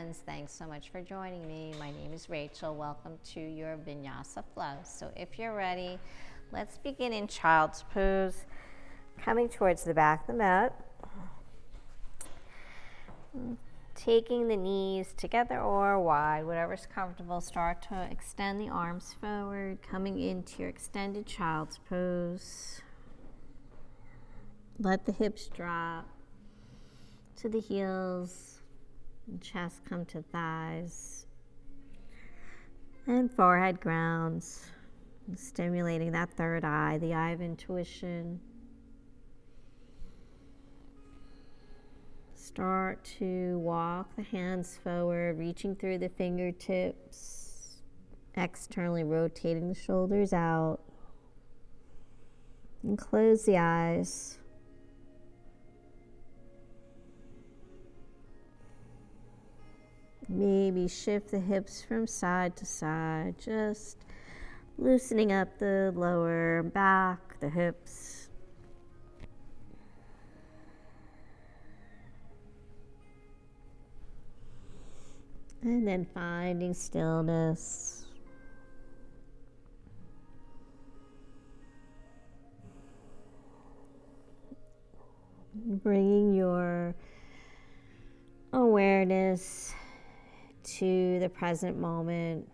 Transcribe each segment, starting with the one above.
friends. Thanks so much for joining me. My name is Rachel. Welcome to your Vinyasa Flow. So if you're ready, let's begin in child's pose, coming towards the back of the mat. Taking the knees together or wide, whatever's comfortable. Start to extend the arms forward, coming into your extended child's pose. Let the hips drop to the heels, and chest come to thighs, and forehead grounds, stimulating that third eye, the eye of intuition. Start to walk the hands forward, reaching through the fingertips, externally rotating the shoulders out, and close the eyes. Maybe shift the hips from side to side, just loosening up the lower back, the hips. And then finding stillness. Bringing your awareness to the present moment.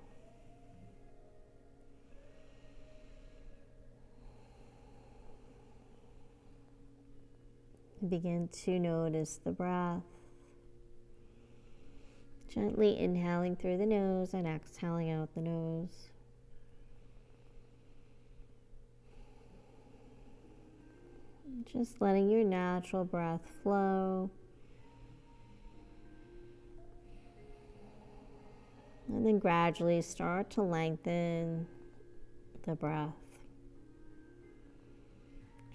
Begin to notice the breath. Gently inhaling through the nose and exhaling out the nose. Just letting your natural breath flow. And then gradually start to lengthen the breath.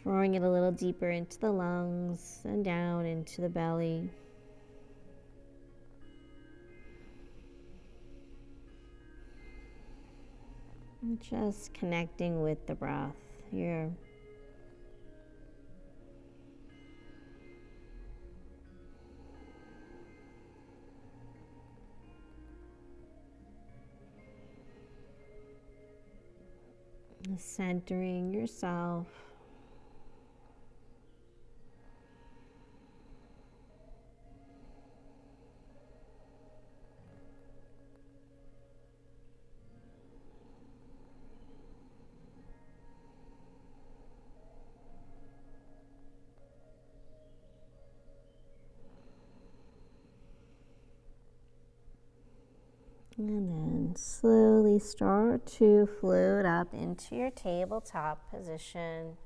Drawing it a little deeper into the lungs and down into the belly. And just connecting with the breath here. Centering yourself. And then slowly start to float up into your tabletop position.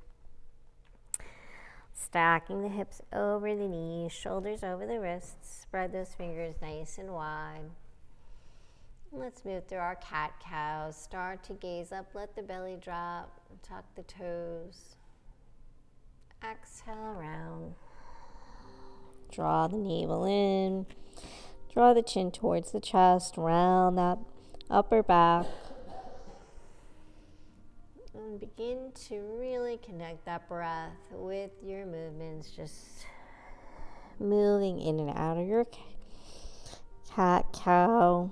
Stacking the hips over the knees, shoulders over the wrists. Spread those fingers nice and wide. Let's move through our cat-cows. Start to gaze up, let the belly drop, tuck the toes. Exhale around. Draw the navel in. Draw the chin towards the chest, round that upper back. And begin to really connect that breath with your movements, just moving in and out of your cat-cow.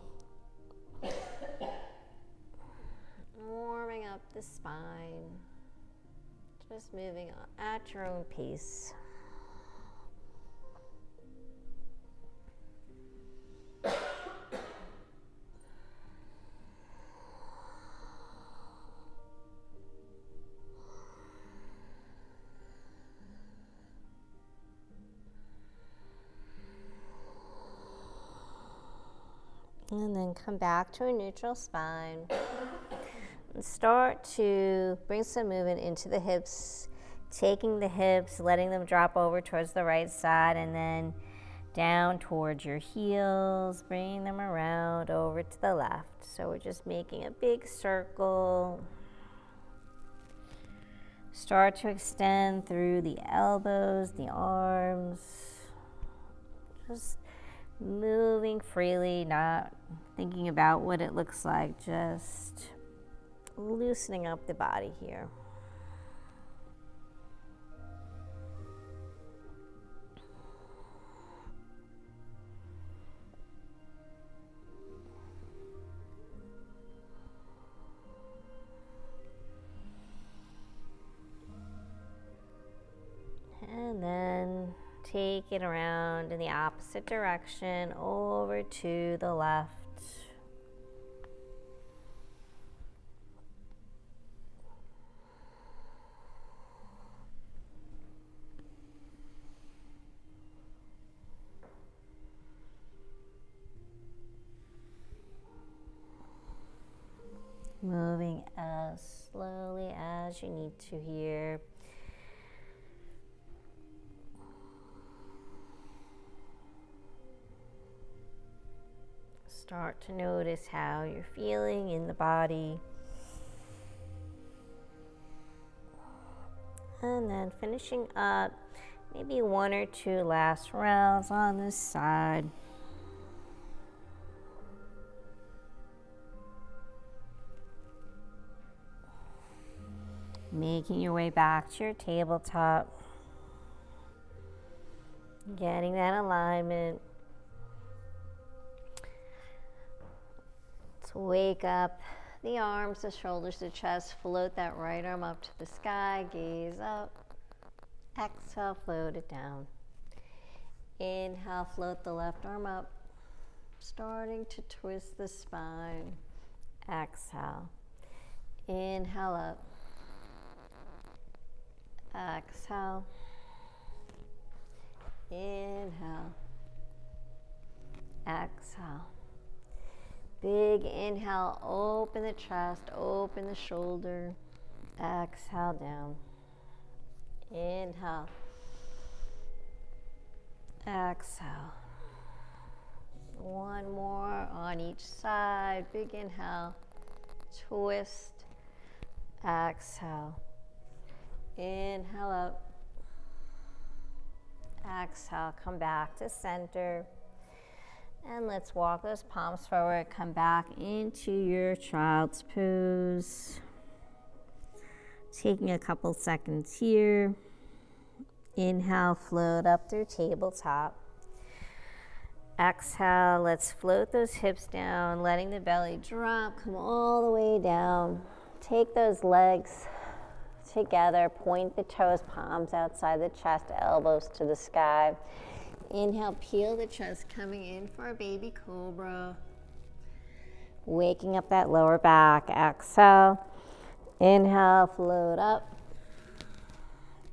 Warming up the spine. Just moving at your own pace. And then come back to a neutral spine. And start to bring some movement into the hips, taking the hips, letting them drop over towards the right side, and then down towards your heels, bringing them around over to the left. So we're just making a big circle. Start to extend through the elbows, the arms. Just moving freely, not thinking about what it looks like, just loosening up the body here. take it around in the opposite direction over to the left. Moving as slowly as you need to here. Start to notice how you're feeling in the body. And then finishing up, maybe 1 or 2 last rounds on this side. Making your way back to your tabletop. Getting that alignment. To wake up the arms, the shoulders, the chest. Float that right arm up to the sky. Gaze up. Exhale, float it down. Inhale, float the left arm up. Starting to twist the spine. Exhale. Inhale up. Exhale. Inhale. Exhale. Big inhale, open the chest, open the shoulder. Exhale down. Inhale. Exhale. 1 more on each side. Big inhale. Twist. Exhale. Inhale up. Exhale, come back to center. And let's walk those palms forward. Come back into your child's pose. Taking a couple seconds here. Inhale, float up through tabletop. Exhale, let's float those hips down, letting the belly drop, come all the way down. Take those legs together, point the toes, palms outside the chest, elbows to the sky. Inhale, peel the chest, coming in for a baby cobra. Waking up that lower back. Exhale. Inhale, float up.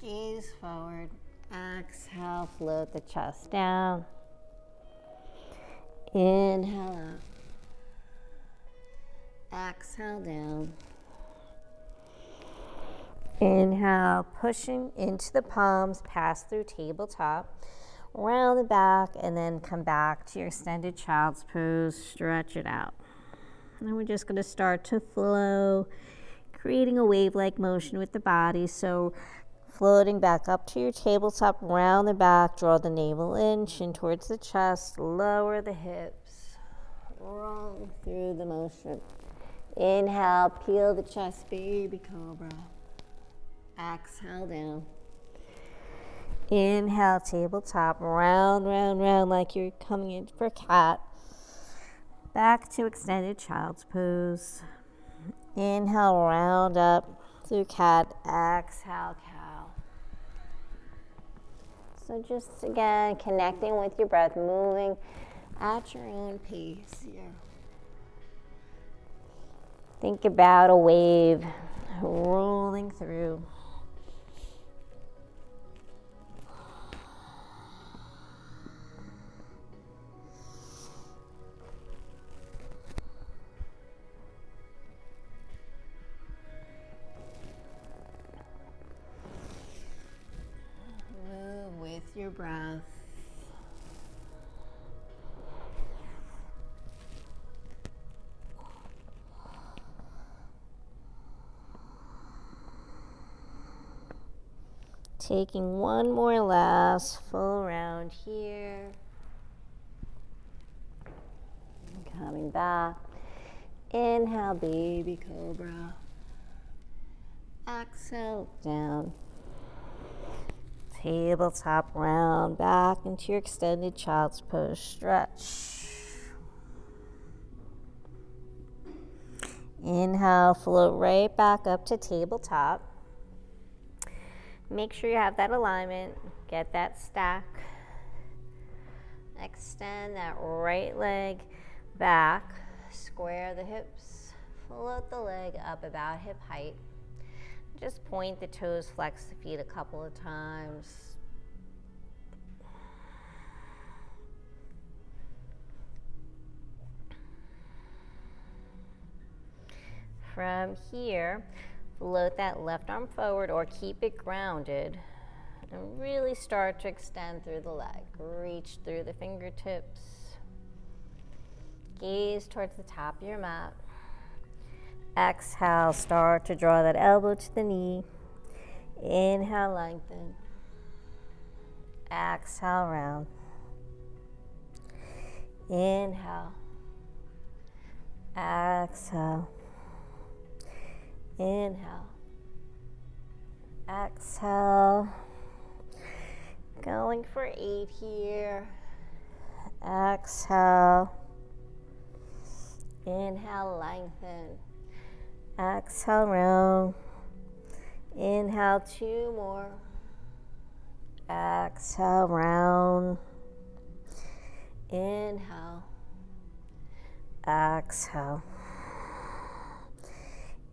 Gaze forward. Exhale, float the chest down. Inhale up. Exhale down. Inhale, pushing into the palms, pass through tabletop, round the back, and then come back to your extended child's pose, stretch it out. And we're just going to start to flow, creating a wave-like motion with the body. So floating back up to your tabletop, round the back, draw the navel in, chin towards the chest, lower the hips, roll through the motion. Inhale, peel the chest, baby cobra. Exhale down. Inhale, tabletop, round, round, round, like you're coming in for cat. Back to extended child's pose. Inhale, round up through cat. Exhale, cow. So just again, connecting with your breath, moving at your own pace here. Think about a wave rolling through. Move with your breath. Taking one more last full round here. Coming back. Inhale, baby cobra. Exhale, down. Tabletop round, back into your extended child's pose. Stretch. Inhale, float right back up to tabletop. Make sure you have that alignment. Get that stack. Extend that right leg back. Square the hips. Float the leg up about hip height. Just point the toes, flex the feet a couple of times. From here, float that left arm forward or keep it grounded and really start to extend through the leg. Reach through the fingertips. Gaze towards the top of your mat. Exhale, start to draw that elbow to the knee. Inhale, lengthen. Exhale, round. Inhale. Exhale. Inhale. Exhale. Going for 8 here. Exhale. Inhale, lengthen. Exhale, round. Inhale, 2 more. Exhale, round. Inhale. Exhale.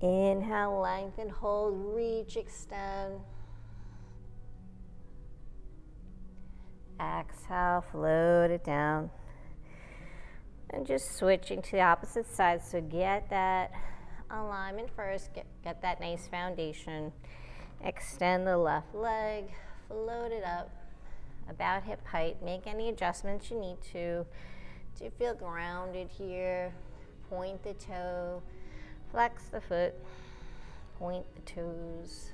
Inhale, lengthen, hold, reach, extend. Exhale, float it down. And just switching to the opposite side. So get that alignment first, get that nice foundation. Extend the left leg, float it up about hip height. Make any adjustments you need to feel grounded here. Point the toe, flex the foot, point the toes.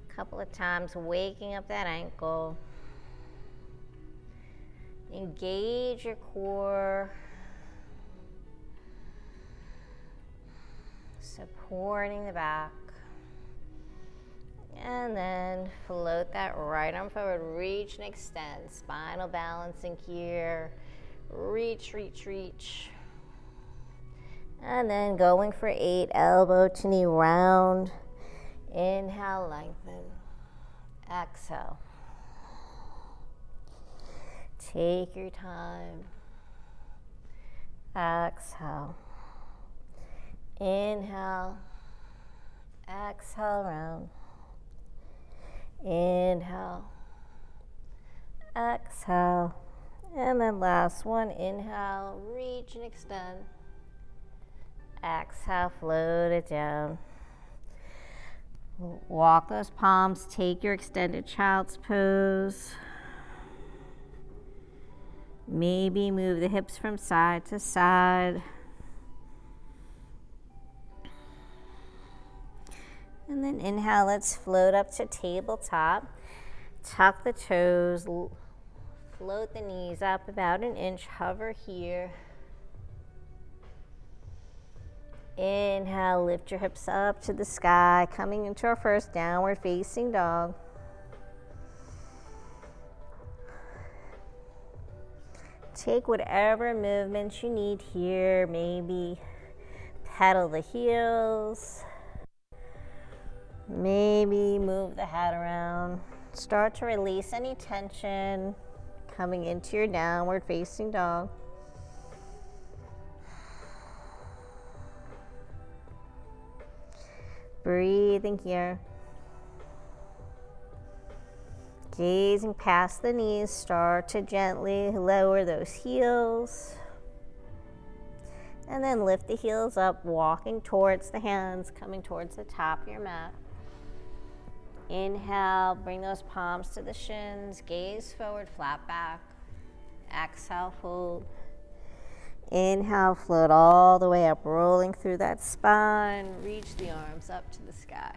A couple of times, waking up that ankle. Engage your core. Supporting the back. And then float that right arm forward. Reach and extend. Spinal balancing here. Reach, reach, reach. And then going for 8, elbow to knee round. Inhale, lengthen. Exhale. Take your time. Exhale. Inhale. Exhale, round. Inhale. Exhale. And then last one. Inhale, reach and extend. Exhale, float it down. Walk those palms, take your extended child's pose. Maybe move the hips from side to side. And then inhale, let's float up to tabletop. Tuck the toes, float the knees up about an inch, hover here. Inhale, lift your hips up to the sky, coming into our first downward facing dog. Take whatever movements you need here, maybe pedal the heels, maybe move the head around. Start to release any tension coming into your downward facing dog. Breathing here. Gazing past the knees, start to gently lower those heels. And then lift the heels up, walking towards the hands, coming towards the top of your mat. Inhale, bring those palms to the shins, gaze forward, flat back. Exhale, fold. Inhale, float all the way up, rolling through that spine. Reach the arms up to the sky.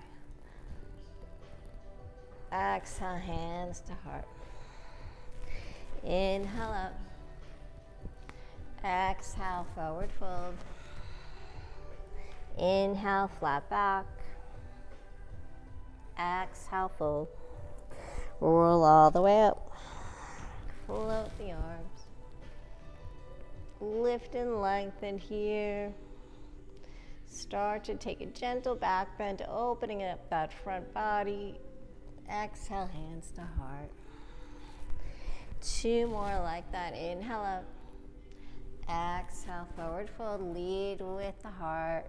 Exhale, hands to heart. Inhale up. Exhale, forward fold. Inhale, flat back. Exhale, fold. Roll all the way up. Float the arms. Lift and lengthen here. Start to take a gentle back bend, opening up that front body. Exhale, hands to heart. 2 more like that. Inhale up. Exhale, forward fold. Lead with the heart.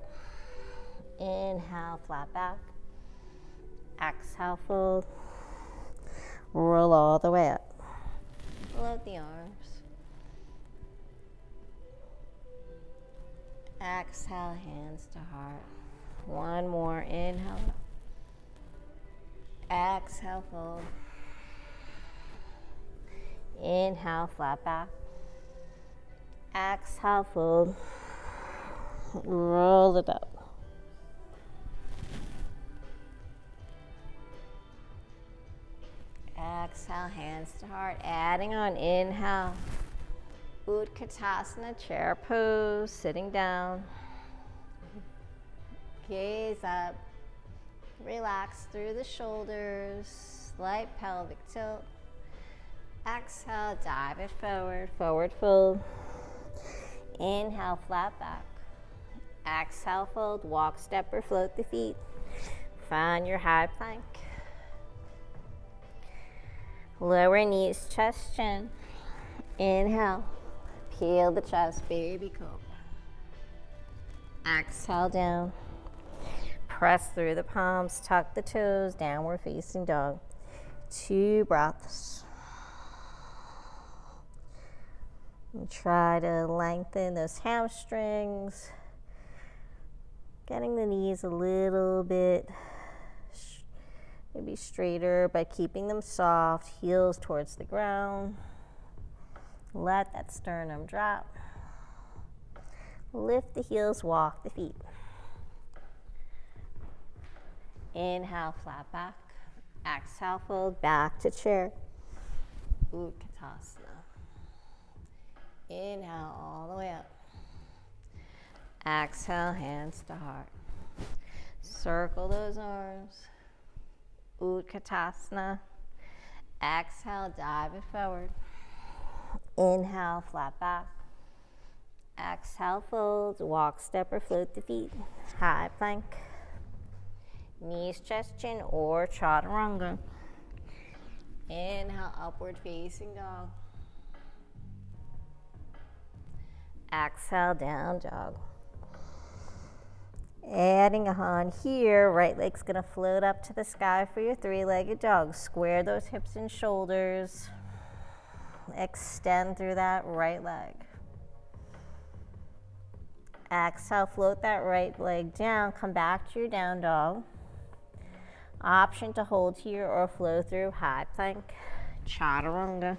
Inhale, flat back. Exhale, fold. Roll all the way up. Float the arms. Exhale, hands to heart. 1 more. Inhale up. Exhale, fold. Inhale, flat back. Exhale, fold. Roll it up. Exhale, hands to heart. Adding on, inhale. Utkatasana, chair pose, sitting down. Gaze up. Relax through the shoulders. Slight pelvic tilt. Exhale, dive it forward. Forward fold. Inhale, flat back. Exhale, fold. Walk, step, or float the feet. Find your high plank. Lower knees, chest, chin. Inhale. Peel the chest, baby cobra. Exhale, down. Press through the palms, tuck the toes, downward facing dog. 2 breaths. And try to lengthen those hamstrings. Getting the knees a little bit maybe straighter by keeping them soft, heels towards the ground. Let that sternum drop. Lift the heels, walk the feet. Inhale, flat back. Exhale, fold back to chair. Utkatasana. Inhale, all the way up. Exhale, hands to heart. Circle those arms. Utkatasana. Exhale, dive it forward. Inhale, flat back. Exhale, fold. Walk, step, or float the feet. High plank. Knees, chest, chin, or chaturanga. Inhale, upward facing dog. Exhale, down dog. Adding on here, right leg's gonna float up to the sky for your 3-legged dog. Square those hips and shoulders. Extend through that right leg. Exhale, float that right leg down. Come back to your down dog. Option to hold here or flow through high plank, chaturanga.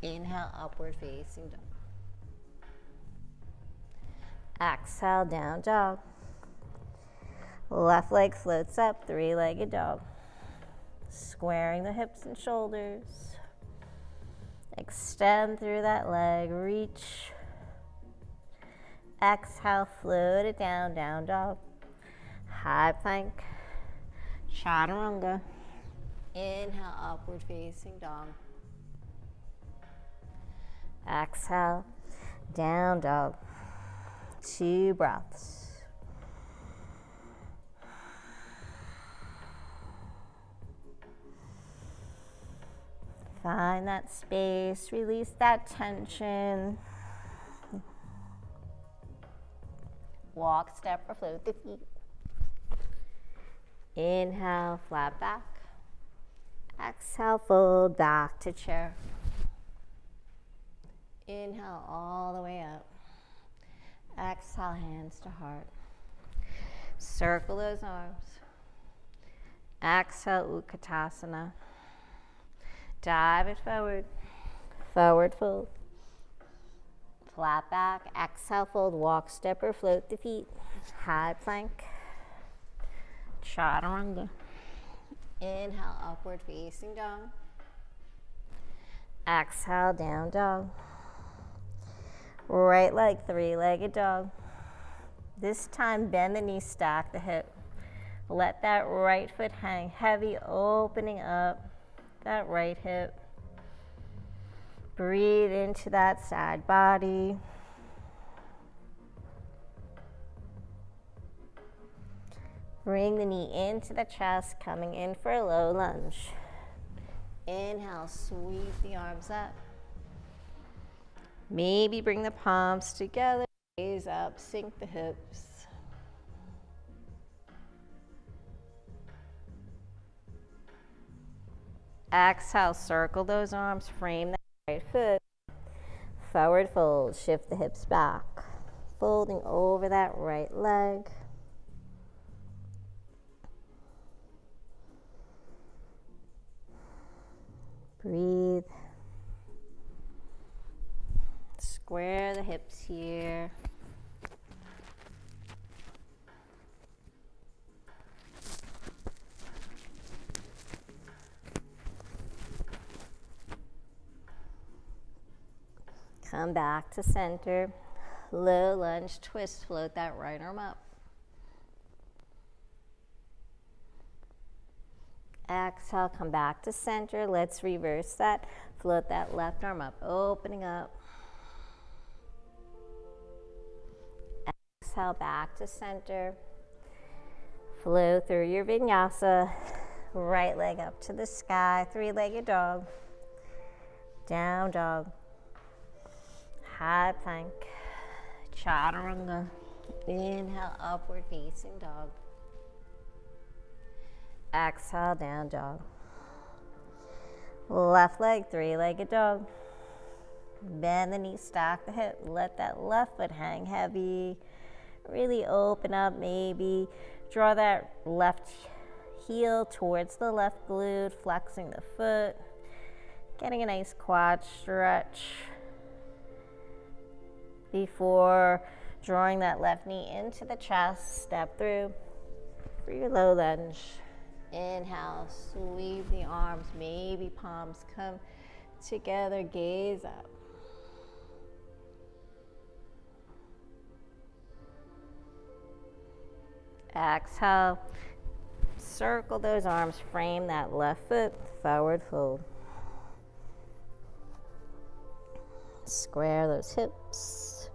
Inhale, upward facing dog. Exhale, down dog. Left leg floats up, 3-legged dog. Squaring the hips and shoulders. Extend through that leg, reach. Exhale, float it down, down dog. High plank, chaturanga. Inhale, upward facing dog. Exhale, down dog. 2 breaths. Find that space, release that tension. Walk, step, or float the feet. Inhale, flat back. Exhale, fold back to chair. Inhale, all the way up. Exhale, hands to heart. Circle those arms. Exhale, Utkatasana. Dive it forward. Forward fold. Flat back. Exhale, fold. Walk, step, or float the feet. High plank. Chaturanga. Inhale, upward facing dog. Exhale, down dog. Right leg, 3-legged dog. This time, bend the knee, stack the hip. Let that right foot hang heavy, opening up that right hip. Breathe into that side body. Bring the knee into the chest, coming in for a low lunge. Inhale, sweep the arms up. Maybe bring the palms together, gaze up, sink the hips. Exhale, circle those arms, frame that right foot. Forward fold, shift the hips back. Folding over that right leg. Breathe. Square the hips here. Come back to center. Low lunge, twist, float that right arm up. Exhale, come back to center. Let's reverse that. Float that left arm up, opening up. Exhale, back to center. Flow through your vinyasa. Right leg up to the sky, three-legged dog. Down dog. High plank. Chaturanga. Inhale, upward facing dog. Exhale, down dog. Left leg, three-legged dog. Bend the knees, stack the hip. Let that left foot hang heavy. Really open up, maybe. Draw that left heel towards the left glute, flexing the foot. Getting a nice quad stretch before drawing that left knee into the chest. Step through for your low lunge. Inhale, sweep the arms, maybe palms come together, gaze up. Exhale, circle those arms, frame that left foot, forward fold. Square those hips.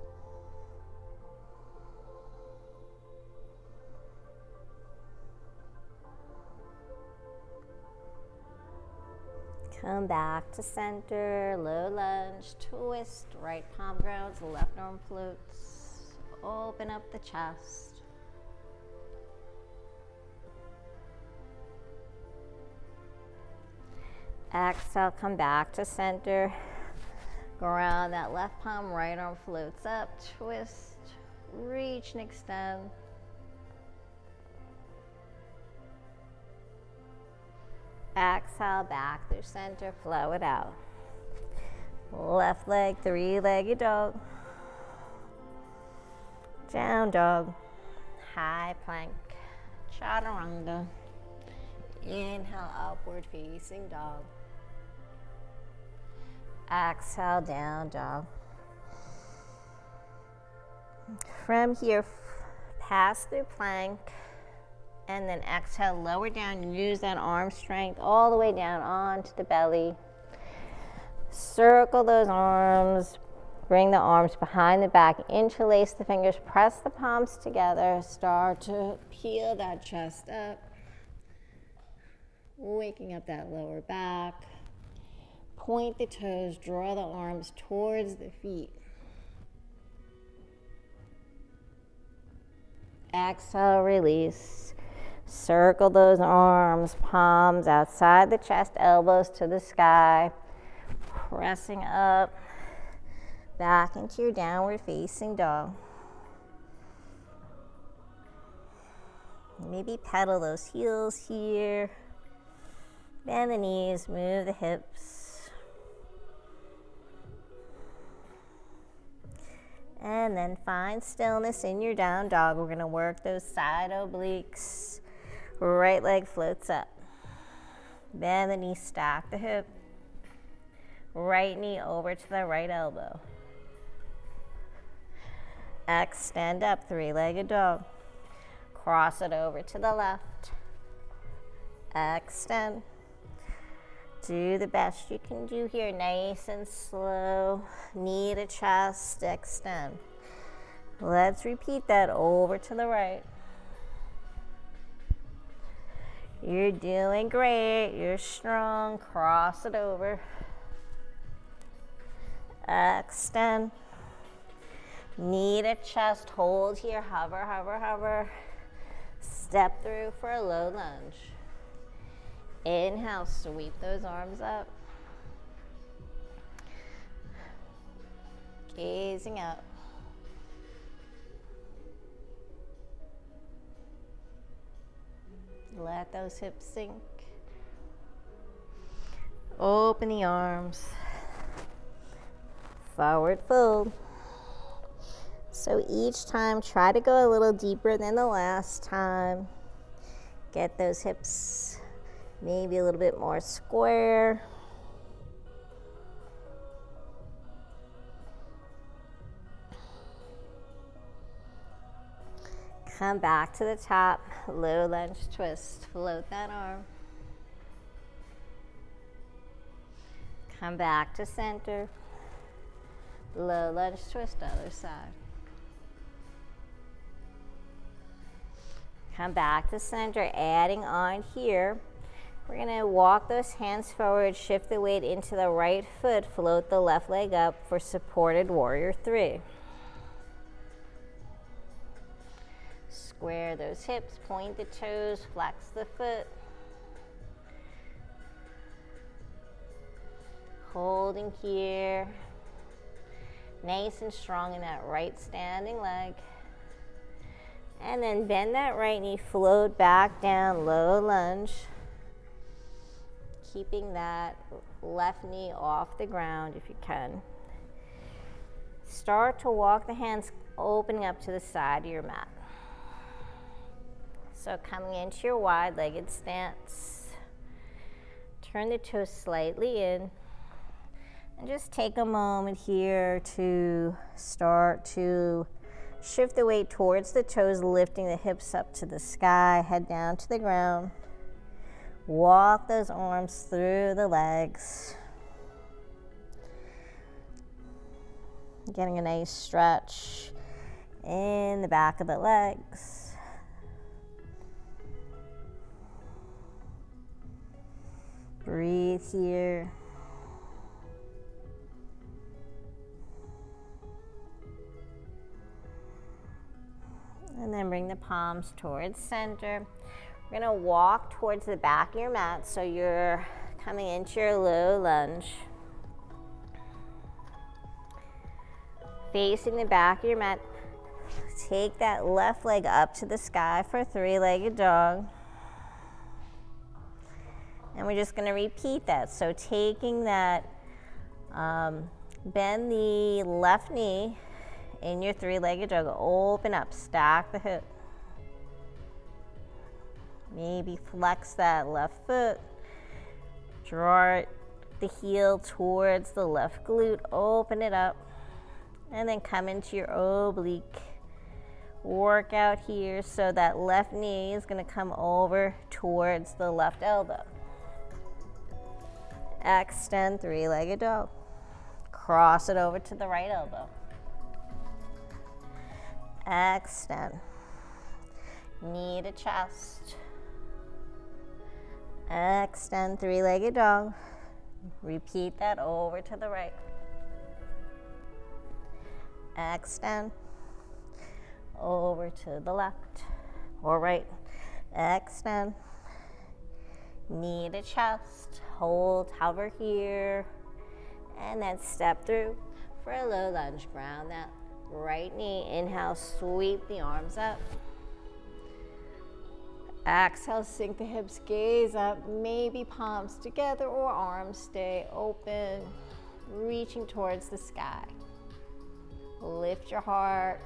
Come back to center, low lunge, twist, right palm grounds, left arm floats. Open up the chest. Exhale, come back to center. Ground that left palm, right arm floats up, twist, reach and extend. Exhale, back through center, flow it out. Left leg, three-legged dog. Down dog. High plank. Chaturanga. Inhale, upward facing dog. Exhale, down dog. From here, pass through plank. And then exhale, lower down, use that arm strength all the way down onto the belly. Circle those arms, bring the arms behind the back, interlace the fingers, press the palms together, start to peel that chest up, waking up that lower back. Point the toes, draw the arms towards the feet. Exhale, release. Circle those arms, palms outside the chest, elbows to the sky. Pressing up, back into your downward facing dog. Maybe pedal those heels here. Bend the knees, move the hips. And then find stillness in your down dog. We're gonna work those side obliques. Right leg floats up. Bend the knee, stack the hip. Right knee over to the right elbow. Extend up, three-legged dog. Cross it over to the left. Extend. Do the best you can do here, nice and slow. Knee to chest, extend. Let's repeat that over to the right. You're doing great. You're strong. Cross it over. Extend. Knee to chest. Hold here. Hover, hover, hover. Step through for a low lunge. Inhale, sweep those arms up. Gazing up. Let those hips sink. Open the arms. Forward fold. So each time, try to go a little deeper than the last time. Get those hips maybe a little bit more square. Come back to the top, low lunge twist, float that arm. Come back to center, low lunge twist, other side. Come back to center, adding on here. We're gonna walk those hands forward, shift the weight into the right foot, float the left leg up for supported warrior 3. Square those hips, point the toes, flex the foot. Holding here. Nice and strong in that right standing leg. And then bend that right knee, float back down, low lunge. Keeping that left knee off the ground if you can. Start to walk the hands opening up to the side of your mat. So coming into your wide-legged stance, turn the toes slightly in, and just take a moment here to start to shift the weight towards the toes, lifting the hips up to the sky, head down to the ground. Walk those arms through the legs. Getting a nice stretch in the back of the legs. Breathe here. And then bring the palms towards center. We're gonna walk towards the back of your mat, so you're coming into your low lunge. Facing the back of your mat, take that left leg up to the sky for a 3-legged dog. And we're just gonna repeat that. So taking that, bend the left knee in your 3-legged dog, open up, stack the hip. Maybe flex that left foot, draw the heel towards the left glute, open it up, and then come into your oblique workout here. So that left knee is gonna come over towards the left elbow. Extend 3-legged dog. Cross it over to the right elbow. Extend. Knee to chest. Extend 3-legged dog. Repeat that over to the right. Extend. Over to the left or right. Extend. Knee to chest. Hold, hover here. And then step through for a low lunge. Ground that right knee. Inhale, sweep the arms up. Exhale, sink the hips, gaze up, maybe palms together or arms stay open, reaching towards the sky. Lift your heart.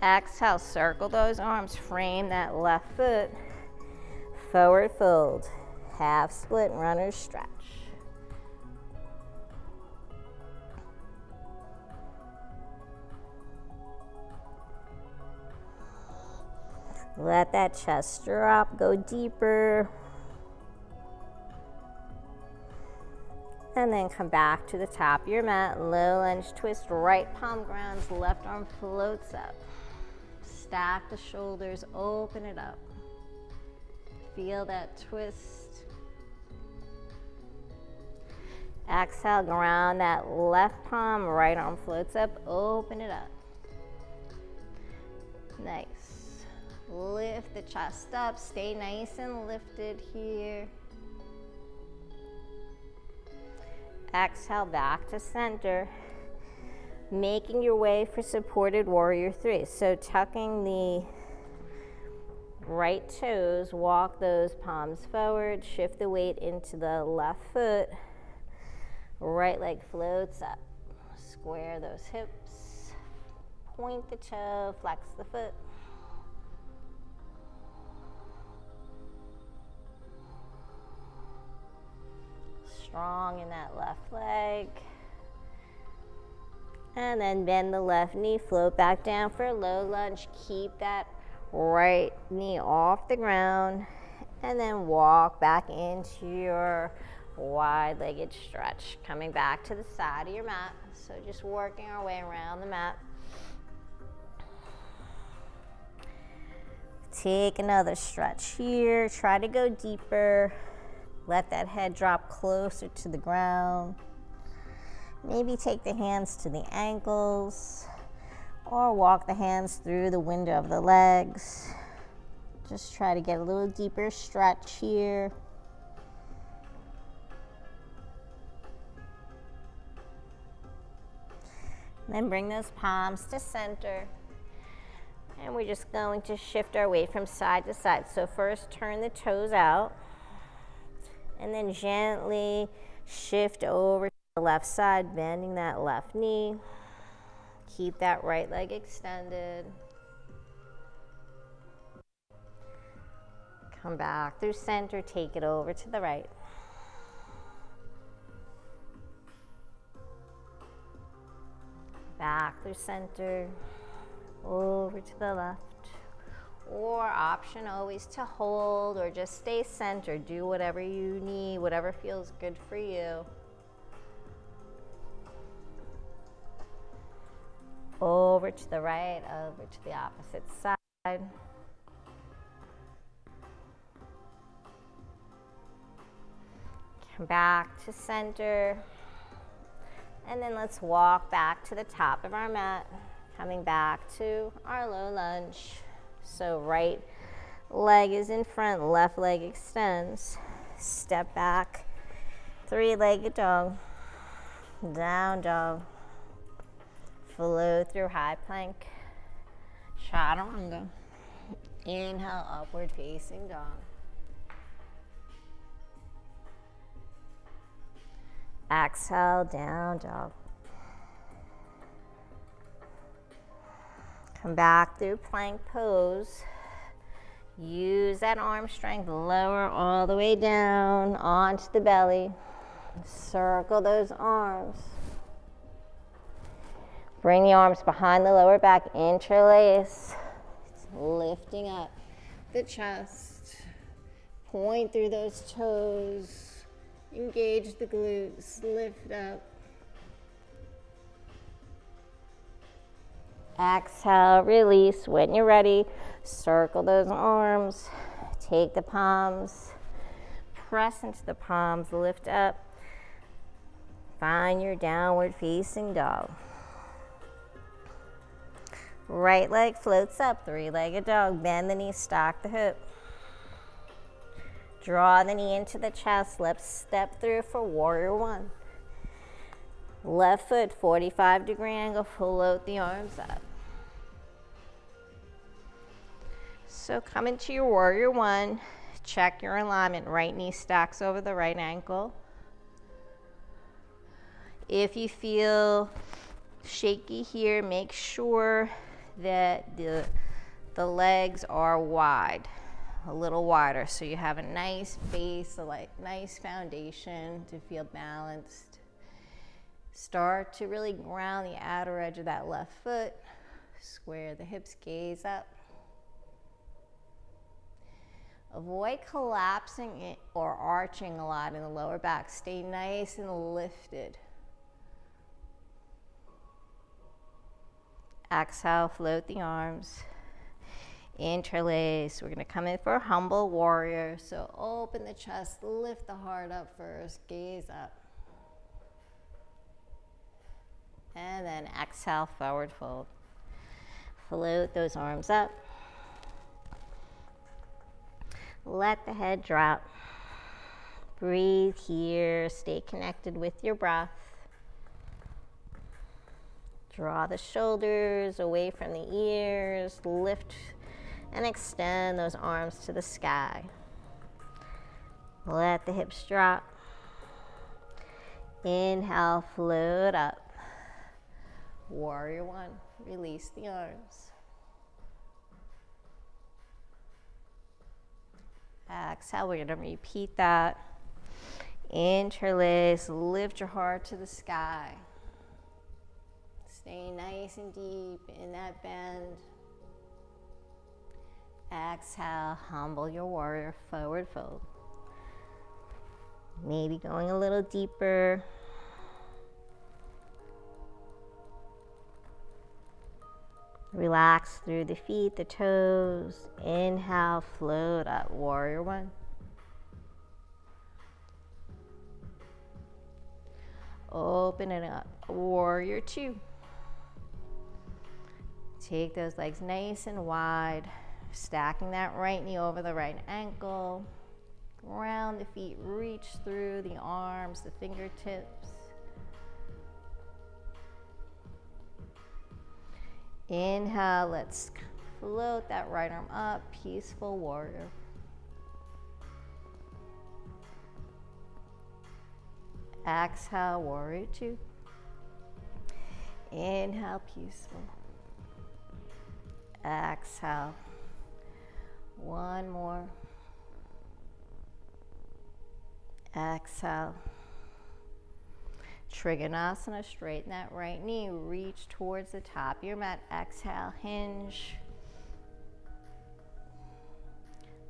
Exhale, circle those arms, frame that left foot, forward fold, half split, runner's stretch. Let that chest drop, go deeper. And then come back to the top of your mat, low lunge twist, right palm grounds, left arm floats up. stack the shoulders, open it up. Feel that twist. Exhale, ground that left palm, right arm floats up, open it up. Nice. Lift the chest up, stay nice and lifted here. Exhale, back to center. Making your way for supported warrior three. So tucking the right toes, walk those palms forward, shift the weight into the left foot. Right leg floats up. Square those hips. Point the toe, flex the foot. Strong in that left leg. And then bend the left knee, float back down for a low lunge. Keep that right knee off the ground. And then walk back into your wide-legged stretch. Coming back to the side of your mat. So just working our way around the mat. Take another stretch here. Try to go deeper. Let that head drop closer to the ground. Maybe take the hands to the ankles or walk the hands through the window of the legs. Just try to get a little deeper stretch here. Then bring those palms to center. And we're just going to shift our weight from side to side. So first turn the toes out. And then gently shift over to the left side, bending that left knee. Keep that right leg extended. Come back through center, take it over to the right. Back through center, over to the left. Or option always to hold or just stay centered. Do whatever you need, whatever feels good for you. Over to the right, over to the opposite side. Come back to center. And then let's walk back to the top of our mat. Coming back to our low lunge. So right leg is in front, left leg extends. Step back, three-legged dog. Down dog. Flow through high plank. Chaturanga. Inhale, upward facing dog. Exhale, down dog. Come back through plank pose. Use that arm strength, lower all the way down onto the belly. Circle those arms. Bring the arms behind the lower back, interlace. Lifting up the chest. Point through those toes. Engage the glutes, lift up. Exhale, release. When you're ready, circle those arms. Take the palms, press into the palms, lift up. Find your downward facing dog. Right leg floats up, three-legged dog. Bend the knee, stack the hip. Draw the knee into the chest. Let's step through for warrior one. Left foot, 45-degree angle, float the arms up. So come into your warrior one. Check your alignment. Right knee stacks over the right ankle. If you feel shaky here, make sure that the legs are wide, a little wider, so you have a nice base, a nice foundation to feel balanced. Start to really ground the outer edge of that left foot. Square the hips, gaze up. Avoid collapsing or arching a lot in the lower back. Stay nice and lifted. Exhale, float the arms. Interlace. We're going to come in for a humble warrior. So open the chest, lift the heart up first, gaze up. And then exhale, forward fold. Float those arms up. Let the head drop. Breathe here. Stay connected with your breath. Draw the shoulders away from the ears. Lift and extend those arms to the sky. Let the hips drop. Inhale, float up. Warrior one. Release the arms. Exhale, we're going to repeat that. Interlace, lift your heart to the sky. Stay nice and deep in that bend. Exhale, humble your warrior, forward fold. Maybe going a little deeper. Relax through the feet, the toes. Inhale, float up, warrior one. Open it up, warrior two. Take those legs nice and wide, stacking that right knee over the right ankle. Round the feet, reach through the arms, the fingertips. Inhale, let's float that right arm up, peaceful warrior. Exhale, warrior two. Inhale, peaceful. Exhale. One more. Exhale. Trikonasana, straighten that right knee, reach towards the top of your mat. Exhale, hinge.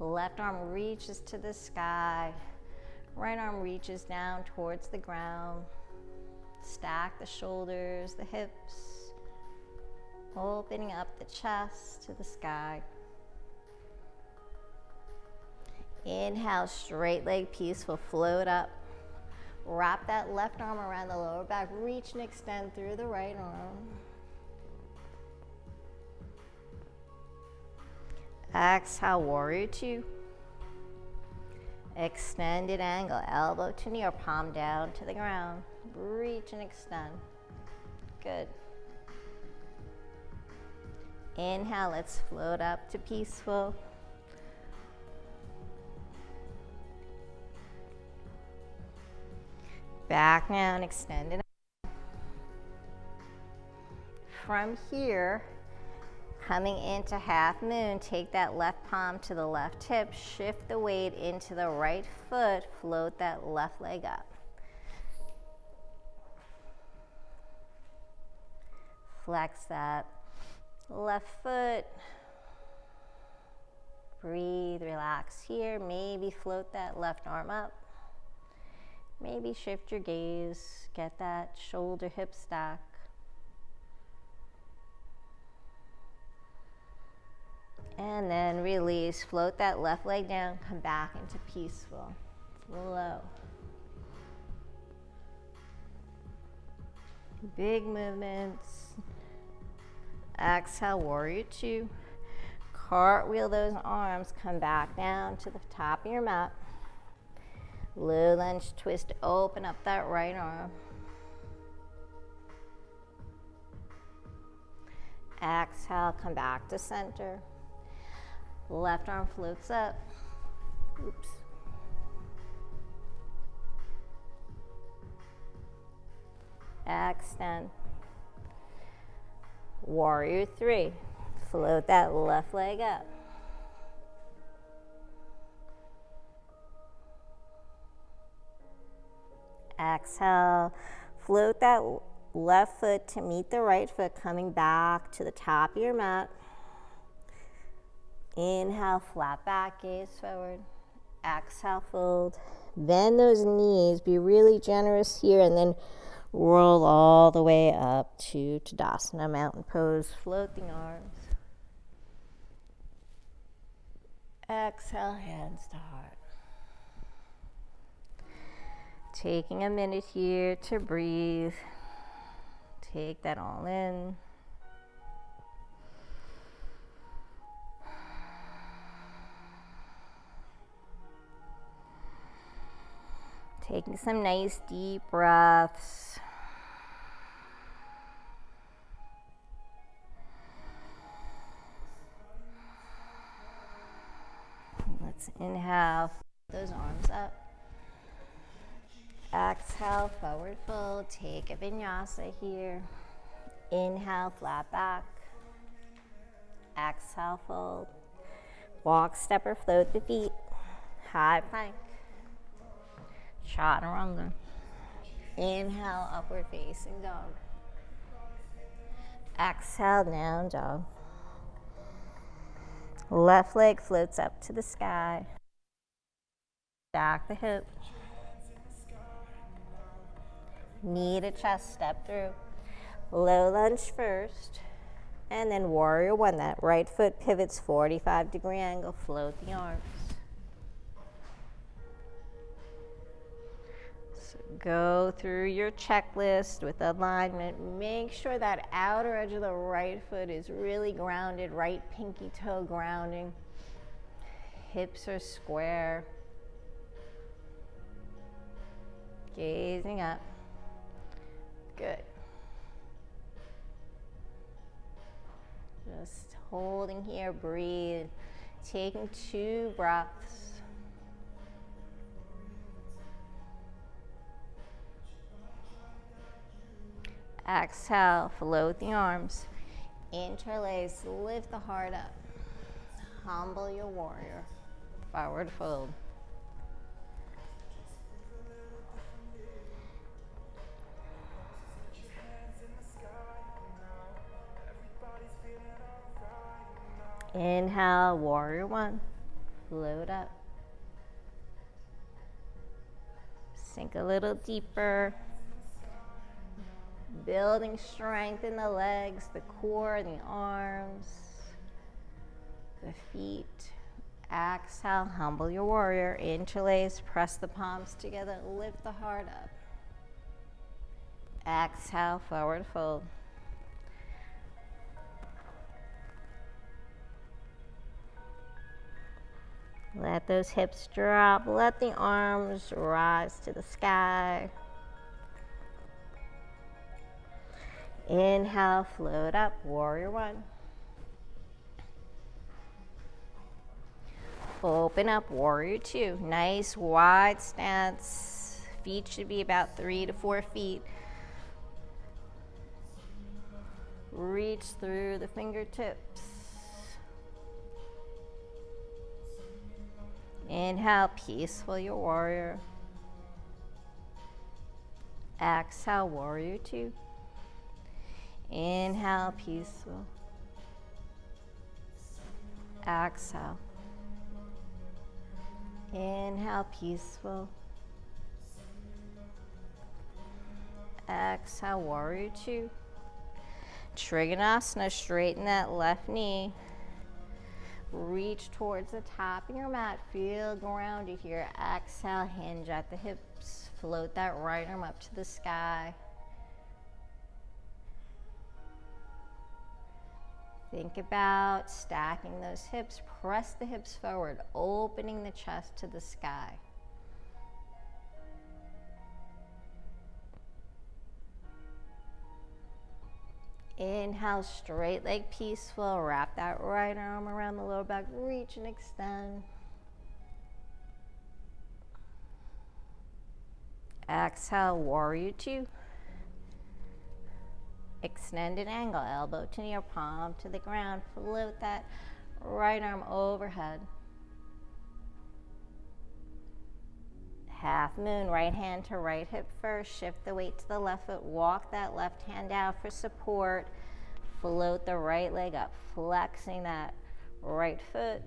Left arm reaches to the sky. Right arm reaches down towards the ground. Stack the shoulders, the hips. Opening up the chest to the sky. Inhale, straight leg, peaceful, float up. Wrap that left arm around the lower back. Reach and extend through the right arm. Exhale, warrior two. Extended angle, elbow to knee or palm down to the ground. Reach and extend. Good. Inhale, let's float up to peaceful. Back now and extend it. From here, coming into half moon, take that left palm to the left hip, shift the weight into the right foot, float that left leg up. Flex that left foot. Breathe, relax here. Maybe float that left arm up. Maybe shift your gaze, get that shoulder hip stack. And then release, float that left leg down, come back into peaceful, flow. Big movements. Exhale, warrior two. Cartwheel those arms, come back down to the top of your mat. Low lunge twist, open up that right arm. Exhale, come back to center. Left arm floats up. Oops. Extend. Warrior three. Float that left leg up. Exhale, float that left foot to meet the right foot, coming back to the top of your mat. Inhale, flat back, gaze forward. Exhale, fold. Bend those knees, be really generous here, and then roll all the way up to Tadasana, mountain pose. Float the arms. Exhale, hands to heart. Taking a minute here to breathe. Take that all in. Taking some nice deep breaths. Let's inhale, those arms up. Exhale, forward fold. Take a vinyasa here. Inhale, flat back. Exhale, fold. Walk, step, or float the feet. High plank. Chaturanga. Inhale, upward facing dog. Exhale, down dog. Left leg floats up to the sky. Stack the hip. Knee to chest, step through. Low lunge first. And then warrior one. That right foot pivots 45-degree angle. Float the arms. So go through your checklist with alignment. Make sure that outer edge of the right foot is really grounded. Right pinky toe grounding. Hips are square. Gazing up. Good. Just holding here, breathe. Taking 2 breaths. Exhale, float the arms. Interlace, lift the heart up. Humble your warrior. Forward fold. Inhale, warrior one. Float up. Sink a little deeper. Building strength in the legs, the core, the arms, the feet. Exhale, humble your warrior. Interlace, press the palms together, lift the heart up. Exhale, forward fold. Let those hips drop. Let the arms rise to the sky. Inhale, float up, warrior one. Open up, warrior two. Nice wide stance. Feet should be about 3 to 4 feet. Reach through the fingertips. Inhale, peaceful your warrior. Exhale, warrior two. Inhale, peaceful. Exhale. Inhale, peaceful. Exhale, warrior two. Trikonasana, straighten that left knee. Reach towards the top of your mat. Feel grounded here. Exhale, hinge at the hips. Float that right arm up to the sky. Think about stacking those hips. Press the hips forward, opening the chest to the sky. Inhale, straight leg peaceful. Wrap that right arm around the lower back. Reach and extend. Exhale, warrior two. Extended angle, elbow to near, palm to the ground. Float that right arm overhead. Half moon, right hand to right hip first. Shift the weight to the left foot. Walk that left hand out for support. Float the right leg up, flexing that right foot.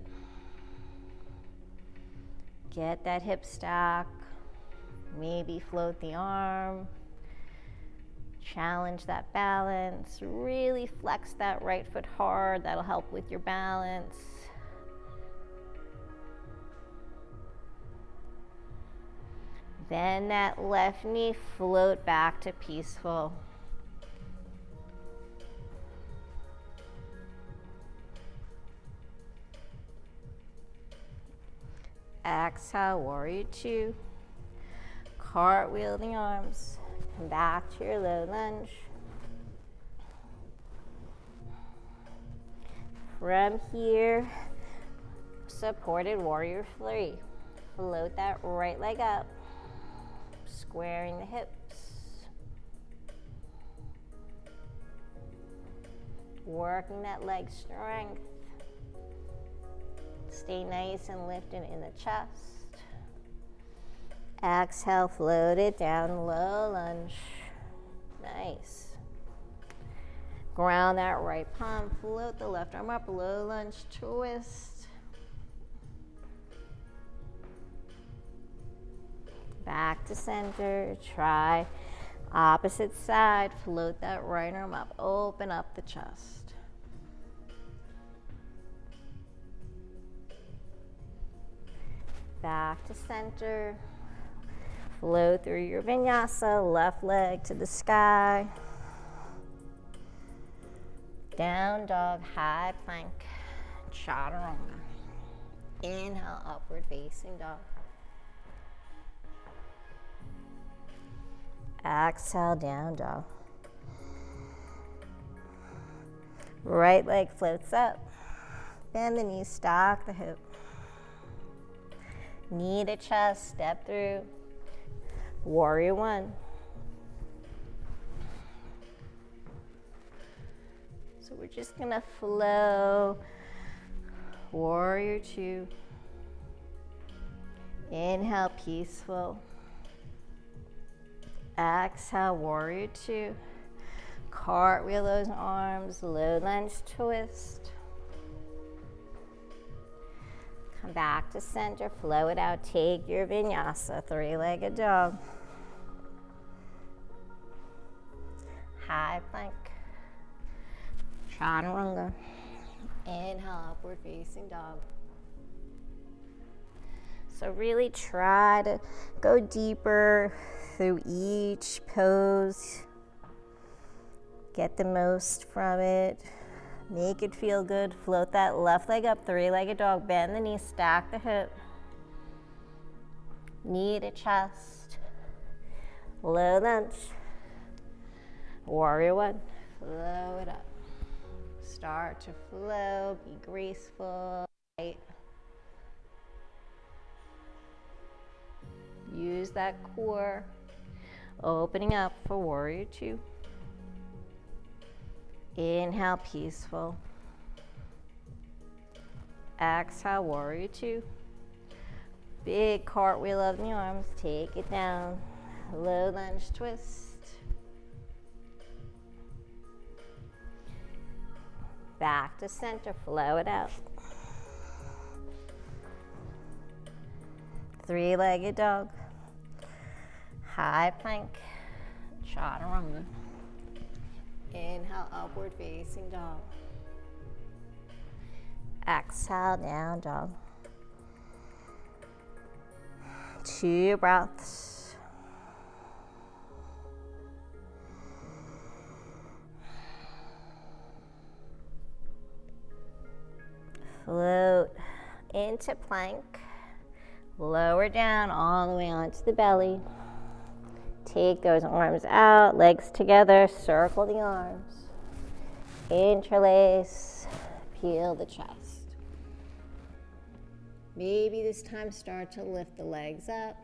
Get that hip stack. Maybe float the arm. Challenge that balance. Really flex. flex that right foot hard. That'll help with your balance. Bend that left knee, float back to peaceful. Exhale, warrior two. Cartwheel the arms. Come back to your low lunge. From here, supported warrior three. Float that right leg up, squaring the hips. Working that leg strength. Stay nice and lifted in the chest. Exhale, float it down, low lunge. Nice. Ground that right palm, float the left arm up, low lunge, twist. Back to center, try opposite side, float that right arm up, open up the chest. Back to center, flow through your vinyasa, left leg to the sky. Down dog, high plank, chaturanga. Inhale, upward facing dog. Exhale, down dog. Right leg floats up. Bend the knees, stack the hip. Knee to chest, step through. Warrior one. So we're just gonna flow. Warrior two. Inhale, peaceful. Exhale, warrior two. Cartwheel those arms, low lunge twist. Come back to center, flow it out, take your vinyasa, three-legged dog. High plank. Chaturanga. Inhale, upward facing dog. So really try to go deeper through each pose. Get the most from it. Make it feel good. Float that left leg up, three-legged dog. Bend the knee, stack the hip. Knee to chest. Low lunge. Warrior one. Flow it up. Start to flow, be graceful. Use that core. Opening up for warrior two. Inhale, peaceful. Exhale, warrior two. Big cartwheel of the arms, take it down. Low lunge twist. Back to center, flow it out. Three-legged dog. High plank, chaturanga. Inhale, upward facing dog. Exhale, down dog. 2 breaths. Float into plank. Lower down all the way onto the belly. Take those arms out, legs together, circle the arms. Interlace, peel the chest. Maybe this time start to lift the legs up.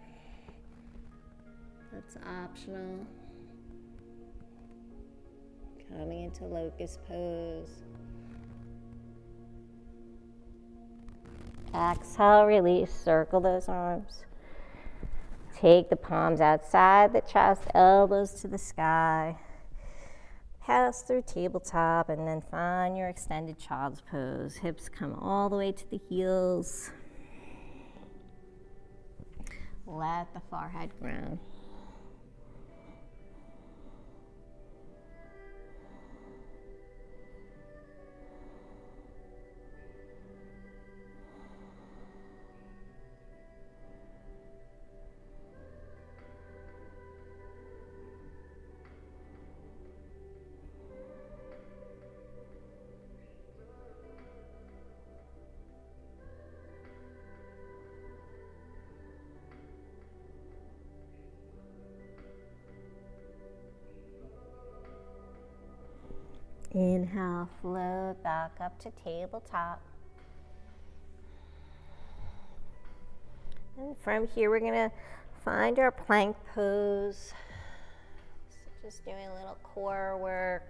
That's optional. Coming into locust pose. Exhale, release, circle those arms. Take the palms outside the chest, elbows to the sky. Pass through tabletop and then find your extended child's pose. Hips come all the way to the heels. Let the forehead ground. Inhale, float back up to tabletop. And from here, we're going to find our plank pose. So just doing a little core work.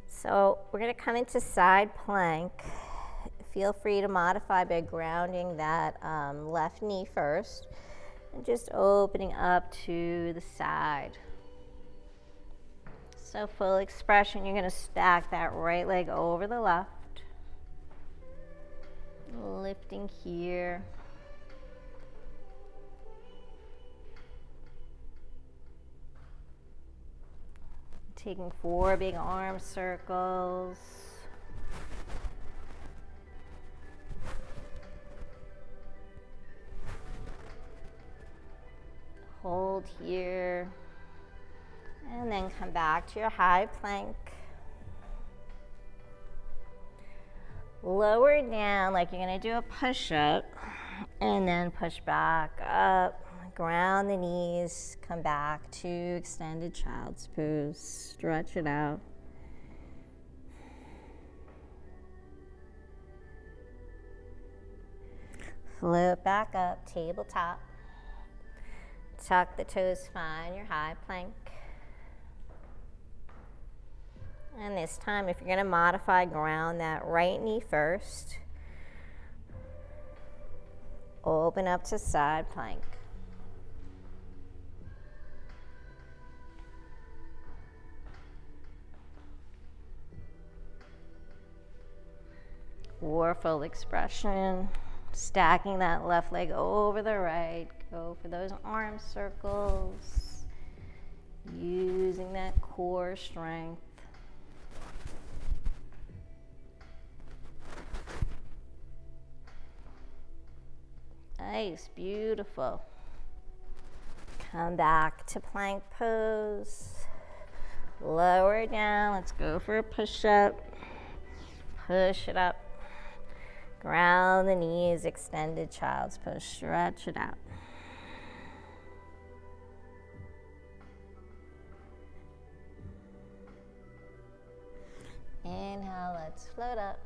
So we're going to come into side plank. Feel free to modify by grounding that left knee first and just opening up to the side. So full expression, you're going to stack that right leg over the left. Lifting here. Taking 4 big arm circles. Hold here. And then come back to your high plank. Lower down like you're going to do a push-up. And then push back up. Ground the knees. Come back to extended child's pose. Stretch it out. Float back up, tabletop. Tuck the toes, find your high plank. And this time, if you're going to modify, ground that right knee first. Open up to side plank. Or full expression. Stacking that left leg over the right. Go for those arm circles. Using that core strength. Nice, beautiful. Come back to plank pose. Lower down. Let's go for a push-up. Push it up. Ground the knees, extended child's pose. Stretch it out. Inhale, let's float up.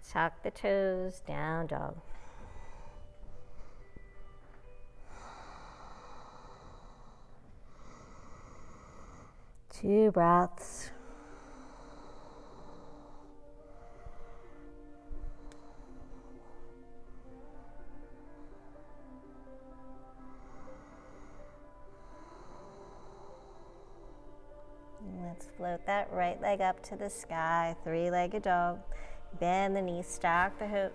Tuck the toes, down dog. Two breaths. Let's float that right leg up to the sky, three-legged dog. Bend the knee, stack the hip.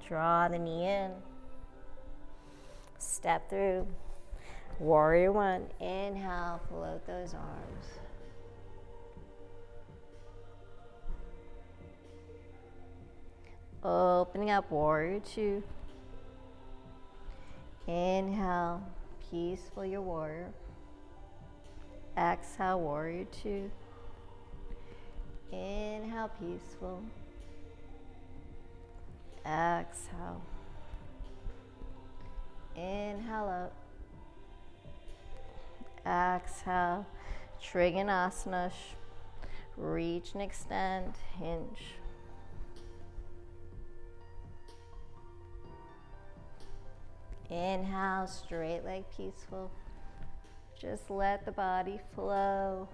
Draw the knee in. Step through. Warrior one. Inhale, float those arms. Opening up, warrior two. Inhale, peaceful your warrior. Exhale, warrior two. Inhale, peaceful. Exhale. Inhale up. Exhale. Trikonasana. Reach and extend. Hinge. Inhale, straight leg, peaceful. Just let the body flow.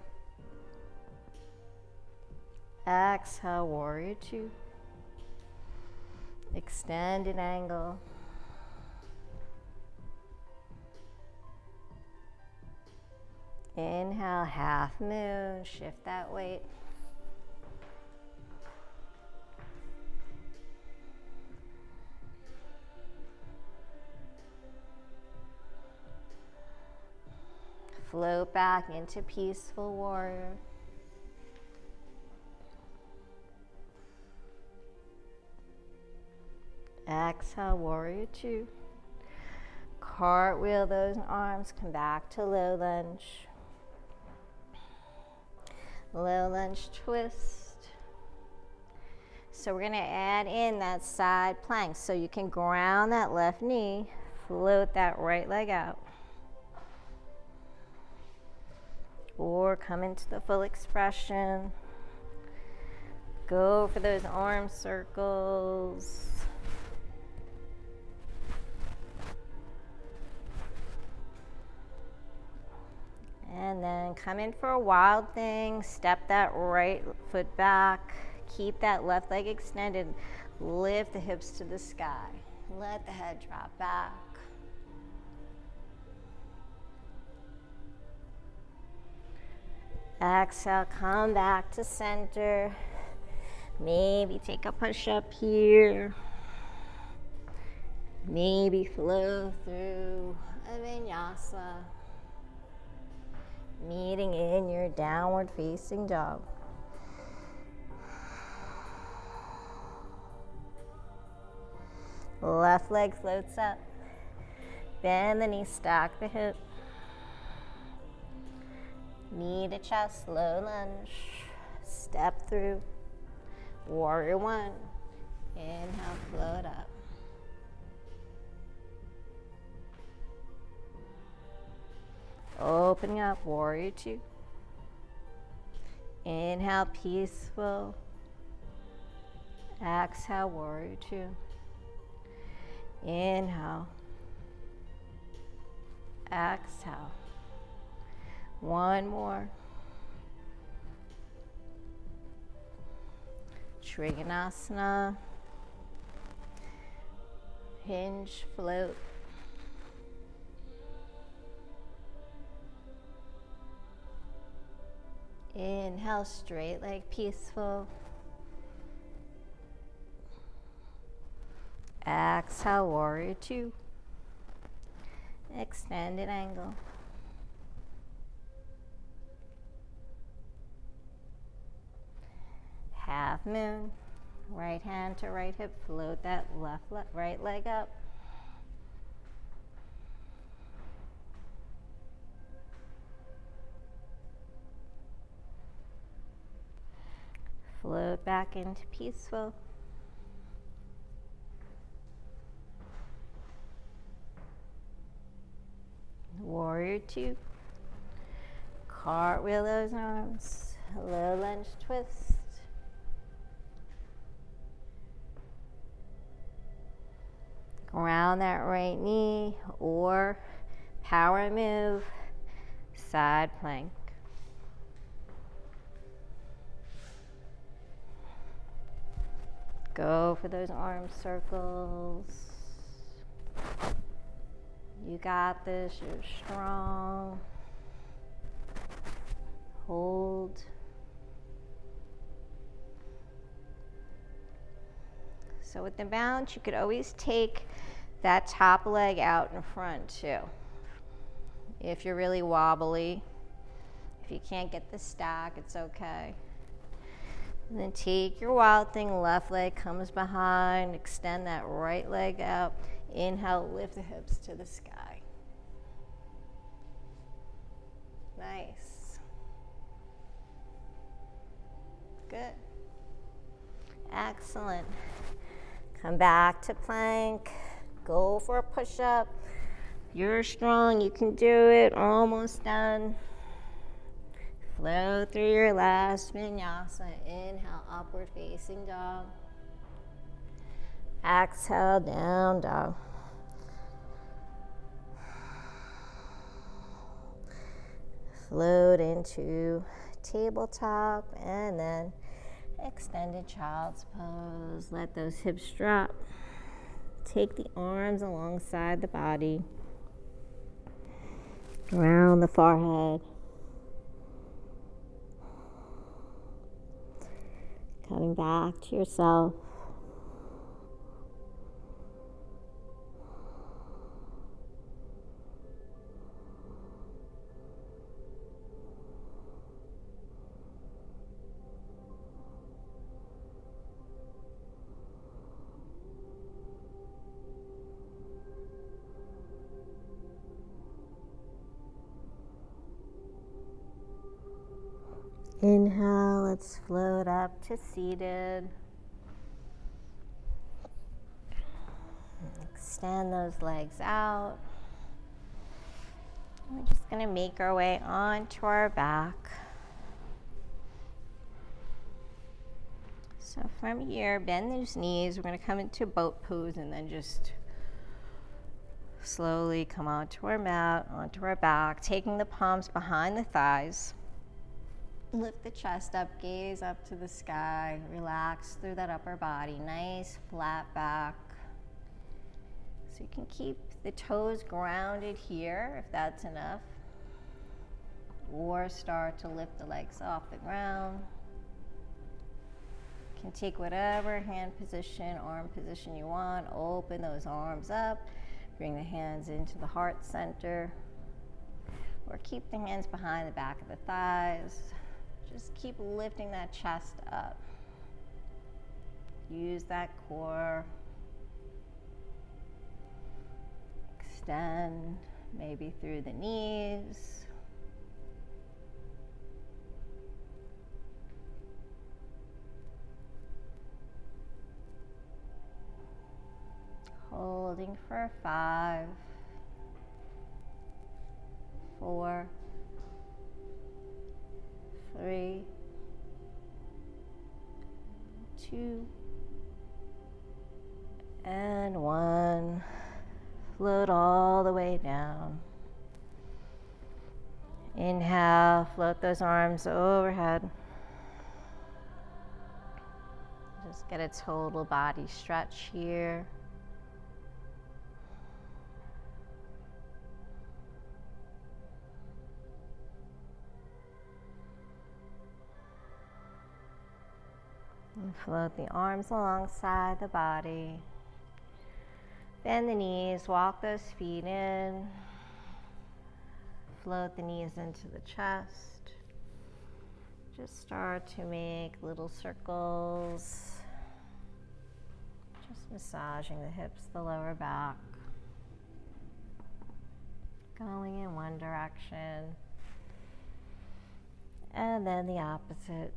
Exhale, warrior two. Extended angle. Inhale, half moon. Shift that weight. Float back into peaceful warrior. Exhale, warrior two. Cartwheel those arms, come back to low lunge. Low lunge twist. So we're going to add in that side plank. So you can ground that left knee, float that right leg out. or come into the full expression. Go for those arm circles. And then come in for a wild thing. Step that right foot back. Keep that left leg extended. Lift the hips to the sky. Let the head drop back. Exhale, come back to center. Maybe take a push-up here. Maybe flow through a vinyasa. Meeting in your downward facing dog. Left leg floats up. Bend the knee, stack the hip. Knee to chest, low lunge. Step through. Warrior one. Inhale, float up. Opening up, warrior two. Inhale, peaceful. Exhale, warrior two. Inhale. Exhale. One more. Trikonasana. Hinge, float. Inhale, straight leg, peaceful. Exhale, warrior two. Extended angle. Half moon. Right hand to right hip. Float that right leg up. Float back into peaceful. Warrior two. Cartwheel those arms. Low lunge twist. Ground that right knee or power move. Side plank. Go for those arm circles. You got this, you're strong. Hold. So with the balance, you could always take that top leg out in front too. If you're really wobbly, if you can't get the stack, it's okay. And then take your wild thing, left leg comes behind, extend that right leg out. Inhale, lift the hips to the sky. Nice. Good. Excellent. Come back to plank. Go for a push-up. You're strong, you can do it. Almost done. Flow through your last vinyasa. Inhale, upward facing dog. Exhale, down dog. Float into tabletop and then extended child's pose. Let those hips drop. Take the arms alongside the body. Round the forehead. Coming back to yourself. Inhale, let's float up to seated. Extend those legs out. We're just going to make our way onto our back. So from here, bend those knees. We're going to come into boat pose and then just slowly come onto our mat, onto our back, taking the palms behind the thighs. Lift the chest up, gaze up to the sky, relax through that upper body, nice flat back. So you can keep the toes grounded here if that's enough, or start to lift the legs off the ground. You can take whatever hand position, arm position you want, open those arms up, bring the hands into the heart center, or keep the hands behind the back of the thighs. Just keep lifting that chest up. Use that core. Extend, maybe through the knees. Holding for 5, 4, 3, 2, and 1. Float all the way down. Inhale, float those arms overhead. Just get a total body stretch here. And float the arms alongside the body. Bend the knees, walk those feet in. Float the knees into the chest. Just start to make little circles. Just massaging the hips, the lower back. Going in one direction. And then the opposite.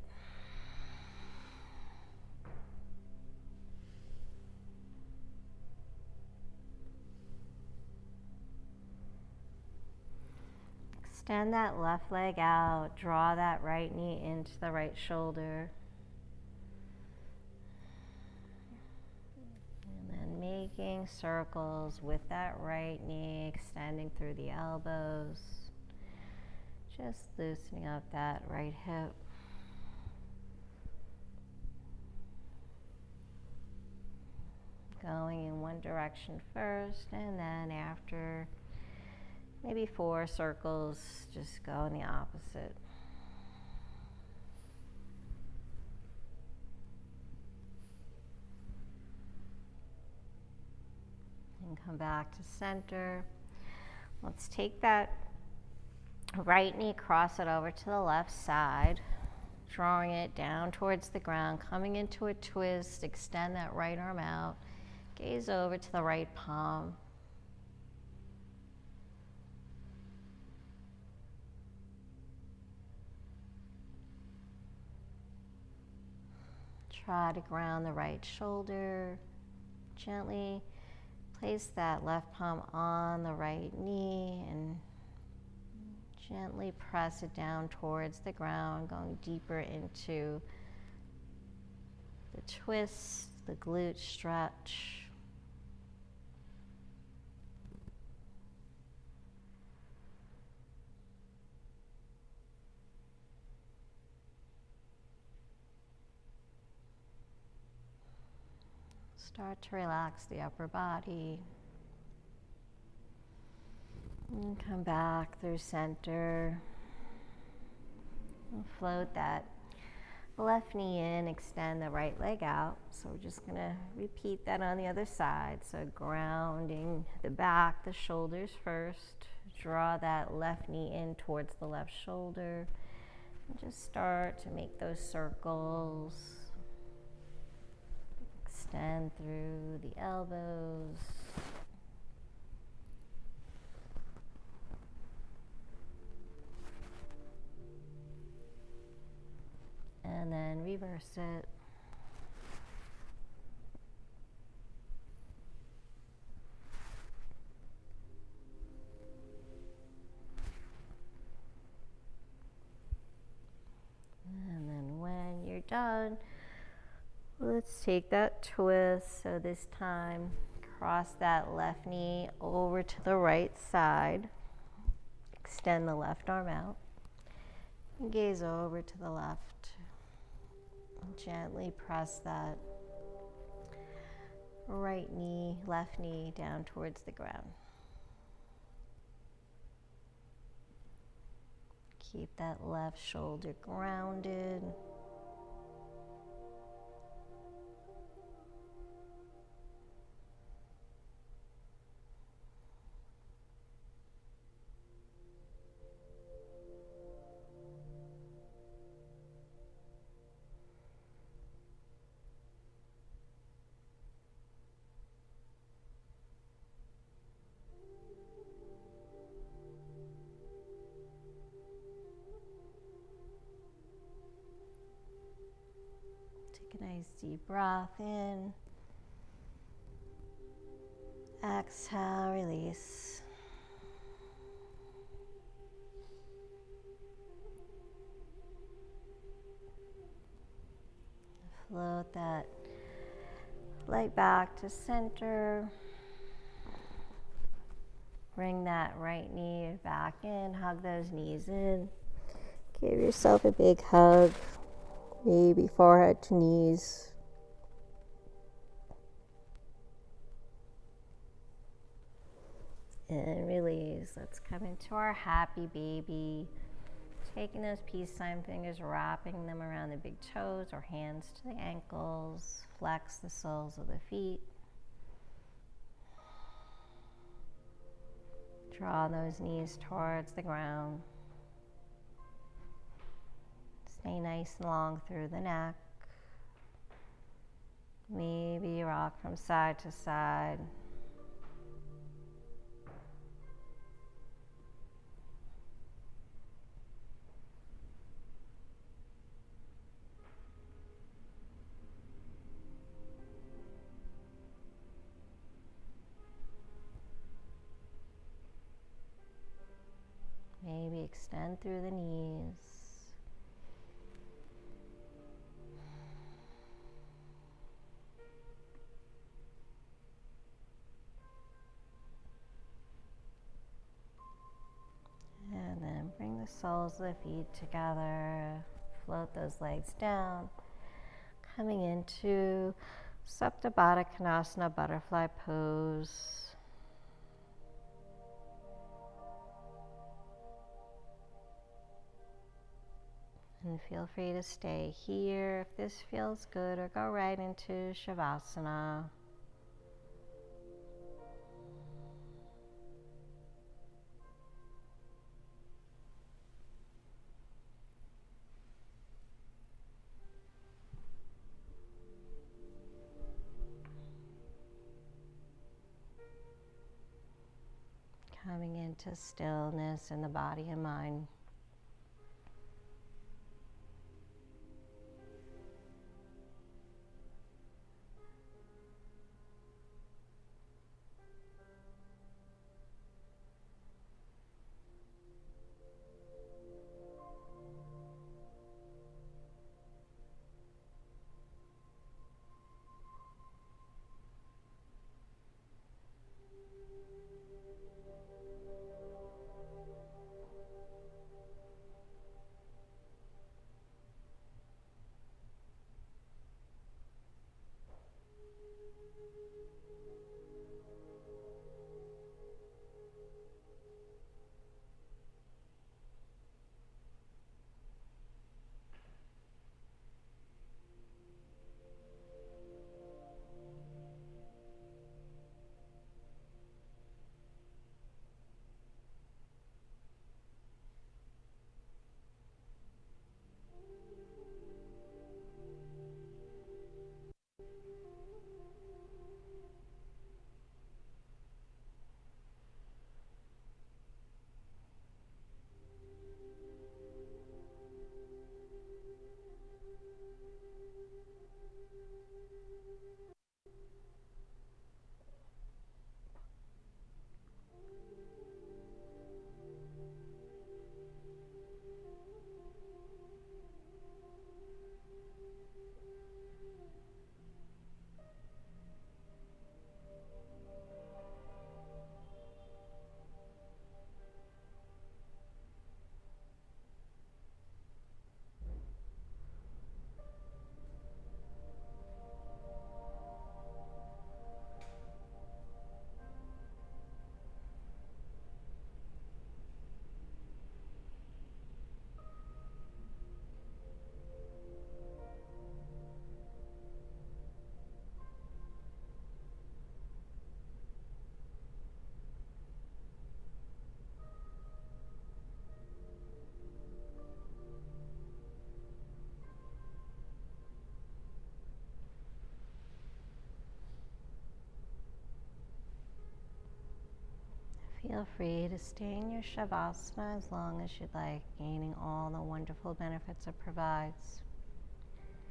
Extend that left leg out, draw that right knee into the right shoulder. And then making circles with that right knee, extending through the elbows. Just loosening up that right hip. Going in one direction first, and then after maybe 4 circles, just go in the opposite. And come back to center. Let's take that right knee, cross it over to the left side, drawing it down towards the ground, coming into a twist, extend that right arm out, gaze over to the right palm. Try to ground the right shoulder. Gently place that left palm on the right knee and gently press it down towards the ground, going deeper into the twist, the glute stretch. Start to relax the upper body. And come back through center. And float that left knee in, extend the right leg out. So we're just going to repeat that on the other side. So grounding the back, the shoulders first. Draw that left knee in towards the left shoulder. And just start to make those circles. Extend through the elbows. And then reverse it. done, let's take that twist. So this time, cross that left knee over to the right side. Extend the left arm out. Gaze over to the left. Gently press that right knee, left knee down towards the ground. Keep that left shoulder grounded. Take a nice deep breath in. Exhale, release. Float that leg back to center. Bring that right knee back in. Hug those knees in. Give yourself a big hug. Maybe forehead to knees. And release. Let's come into our happy baby. Taking those peace sign fingers, wrapping them around the big toes or hands to the ankles. Flex the soles of the feet. Draw those knees towards the ground. Stay nice and long through the neck. Maybe rock from side to side. Maybe extend through the knees. And then bring the soles of the feet together. Float those legs down. Coming into Supta Baddha Konasana, butterfly pose. And feel free to stay here if this feels good, or go right into Shavasana. Coming into stillness in the body and mind. Feel free to stay in your Shavasana as long as you'd like, gaining all the wonderful benefits it provides.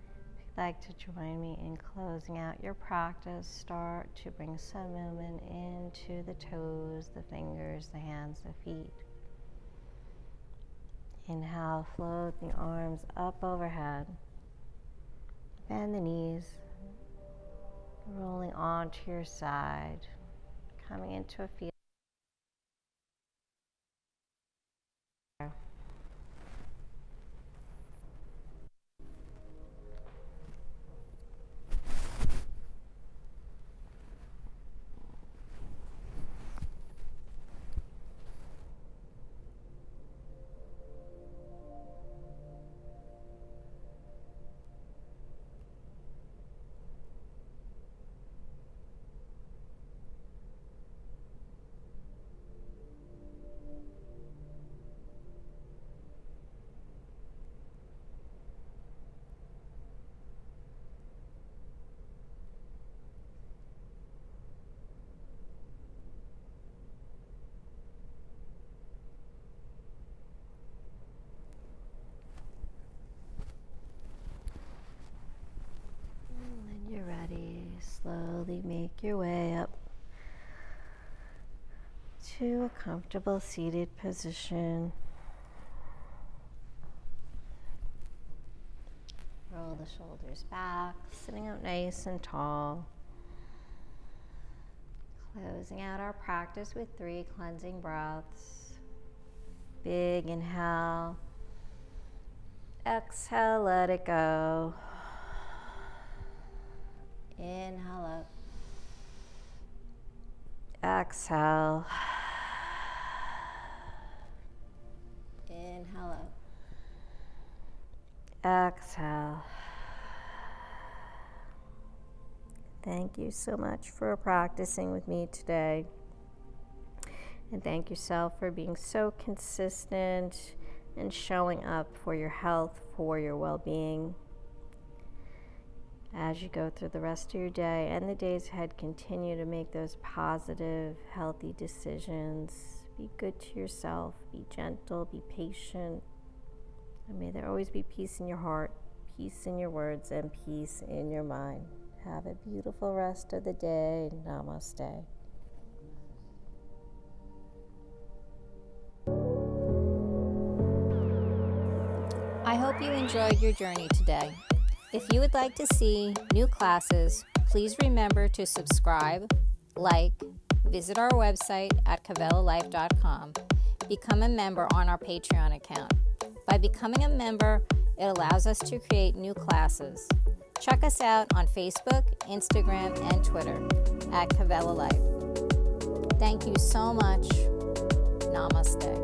If you'd like to join me in closing out your practice, start to bring some movement into the toes, the fingers, the hands, the feet. Inhale, float the arms up overhead. Bend the knees, rolling onto your side, coming into a feel. When you're ready, slowly make your way up to a comfortable seated position. Roll the shoulders back, sitting up nice and tall. Closing out our practice with 3 cleansing breaths. Big inhale. Exhale, let it go. Inhale up. Exhale. Inhale up. Exhale. Thank you so much for practicing with me today. And thank yourself for being so consistent and showing up for your health, for your well-being. As you go through the rest of your day and the days ahead, continue to make those positive, healthy decisions. Be good to yourself, be gentle, be patient. And may there always be peace in your heart, peace in your words, and peace in your mind. Have a beautiful rest of the day. Namaste. I hope you enjoyed your journey today. If you would like to see new classes, please remember to subscribe, like, visit our website at kavelalife.com, become a member on our Patreon account. By becoming a member, it allows us to create new classes. Check us out on Facebook, Instagram, and Twitter at Kavela Life. Thank you so much. Namaste.